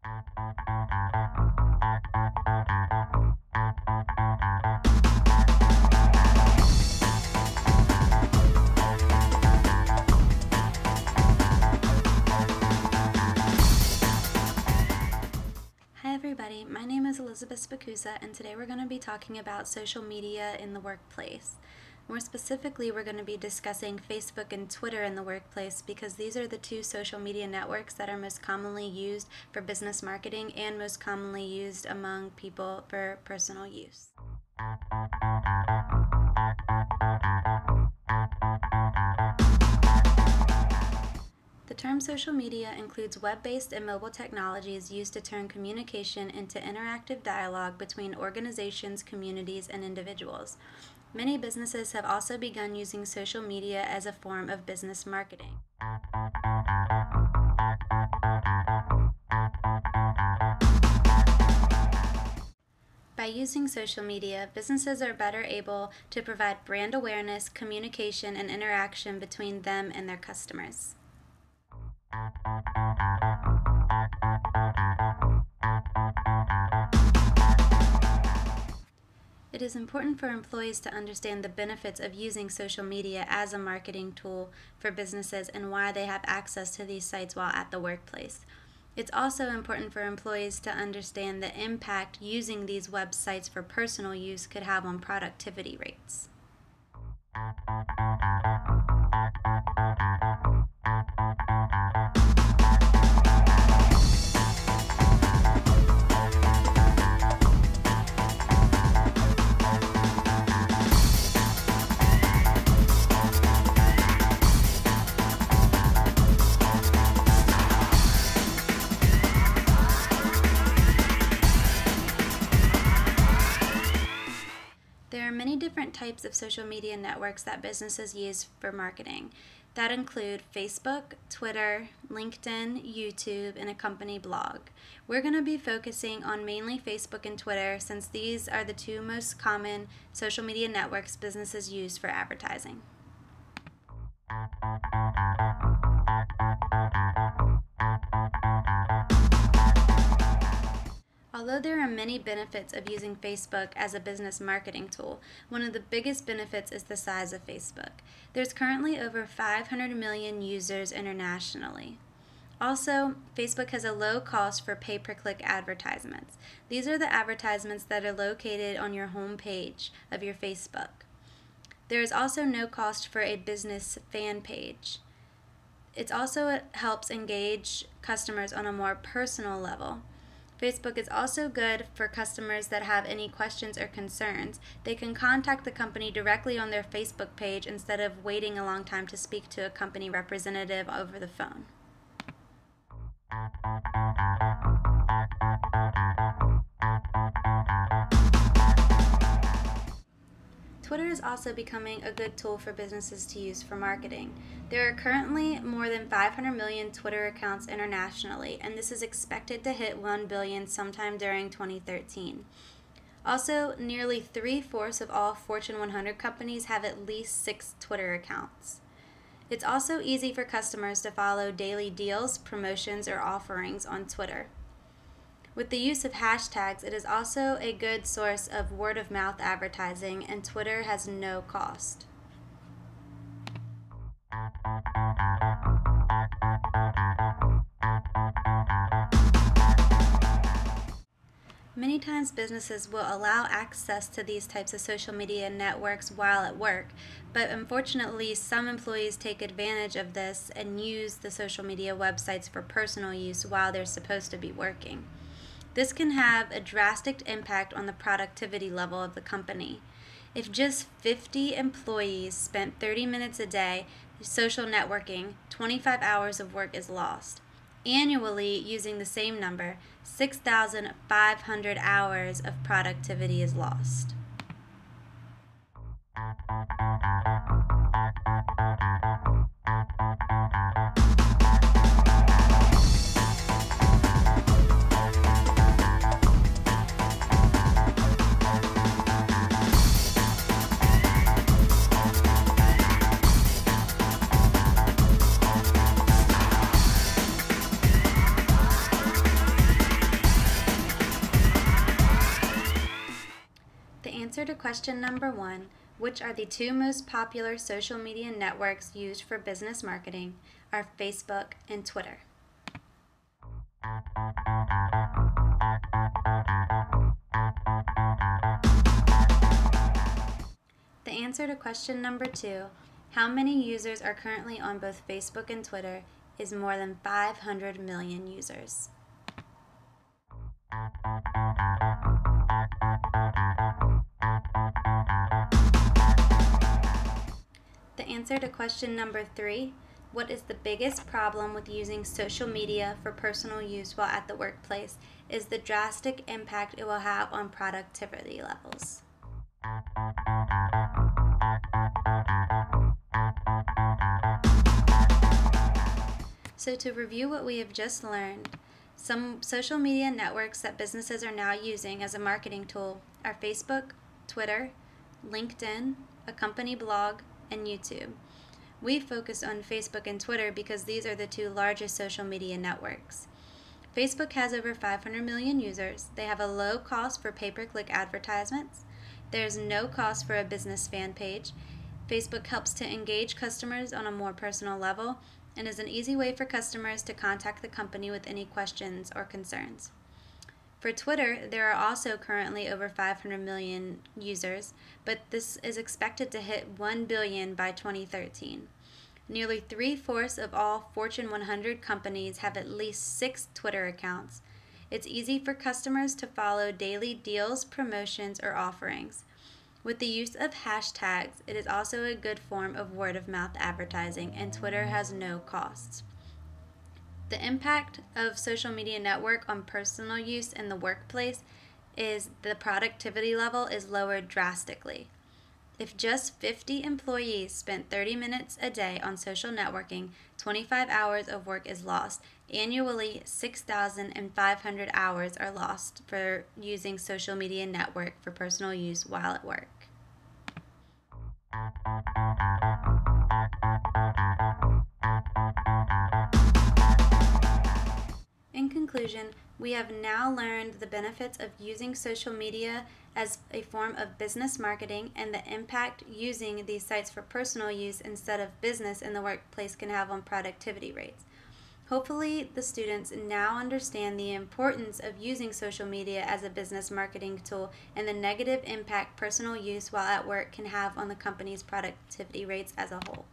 Hi everybody, my name is Elizabeth Spacusa, and today we're going to be talking about social media in the workplace. More specifically, we're going to be discussing Facebook and Twitter in the workplace because these are the two social media networks that are most commonly used for business marketing and most commonly used among people for personal use. The term social media includes web-based and mobile technologies used to turn communication into interactive dialogue between organizations, communities, and individuals. Many businesses have also begun using social media as a form of business marketing. By using social media, businesses are better able to provide brand awareness, communication, and interaction between them and their customers. It is important for employees to understand the benefits of using social media as a marketing tool for businesses and why they have access to these sites while at the workplace. It's also important for employees to understand the impact using these websites for personal use could have on productivity rates. There are many different types of social media networks that businesses use for marketing. That include Facebook, Twitter, LinkedIn, YouTube, and a company blog. We're going to be focusing on mainly Facebook and Twitter since these are the two most common social media networks businesses use for advertising. Although there are many benefits of using Facebook as a business marketing tool, one of the biggest benefits is the size of Facebook. There's currently over 500 million users internationally. Also, Facebook has a low cost for pay-per-click advertisements. These are the advertisements that are located on your home page of your Facebook. There is also no cost for a business fan page. It also helps engage customers on a more personal level. Facebook is also good for customers that have any questions or concerns. They can contact the company directly on their Facebook page instead of waiting a long time to speak to a company representative over the phone. Twitter is also becoming a good tool for businesses to use for marketing. There are currently more than 500 million Twitter accounts internationally, and this is expected to hit 1 billion sometime during 2013. Also, nearly 3/4 of all Fortune 100 companies have at least 6 Twitter accounts. It's also easy for customers to follow daily deals, promotions, or offerings on Twitter. With the use of hashtags, it is also a good source of word-of-mouth advertising, and Twitter has no cost. Many times businesses will allow access to these types of social media networks while at work, but unfortunately some employees take advantage of this and use the social media websites for personal use while they're supposed to be working. This can have a drastic impact on the productivity level of the company. If just 50 employees spent 30 minutes a day social networking, 25 hours of work is lost. Annually, using the same number, 6,500 hours of productivity is lost. answer to question number 1, which are the 2 most popular social media networks used for business marketing, are Facebook and Twitter. The answer to question number 2, how many users are currently on both Facebook and Twitter, is more than 500 million users. The answer to question number 3, what is the biggest problem with using social media for personal use while at the workplace, is the drastic impact it will have on productivity levels. So to review what we have just learned, some social media networks that businesses are now using as a marketing tool are Facebook, Twitter, LinkedIn, a company blog, and YouTube. We focus on Facebook and Twitter because these are the 2 largest social media networks. Facebook has over 500 million users. They have a low cost for pay-per-click advertisements. There's no cost for a business fan page. Facebook helps to engage customers on a more personal level and is an easy way for customers to contact the company with any questions or concerns. For Twitter, there are also currently over 500 million users, but this is expected to hit 1 billion by 2013. Nearly 3/4 of all Fortune 100 companies have at least 6 Twitter accounts. It's easy for customers to follow daily deals, promotions, or offerings. With the use of hashtags, it is also a good form of word-of-mouth advertising, and Twitter has no costs. The impact of social media network on personal use in the workplace is the productivity level is lowered drastically. If just 50 employees spent 30 minutes a day on social networking, 25 hours of work is lost. Annually, 6,500 hours are lost for using social media network for personal use while at work. In conclusion, we have now learned the benefits of using social media as a form of business marketing and the impact using these sites for personal use instead of business in the workplace can have on productivity rates. Hopefully, the students now understand the importance of using social media as a business marketing tool and the negative impact personal use while at work can have on the company's productivity rates as a whole.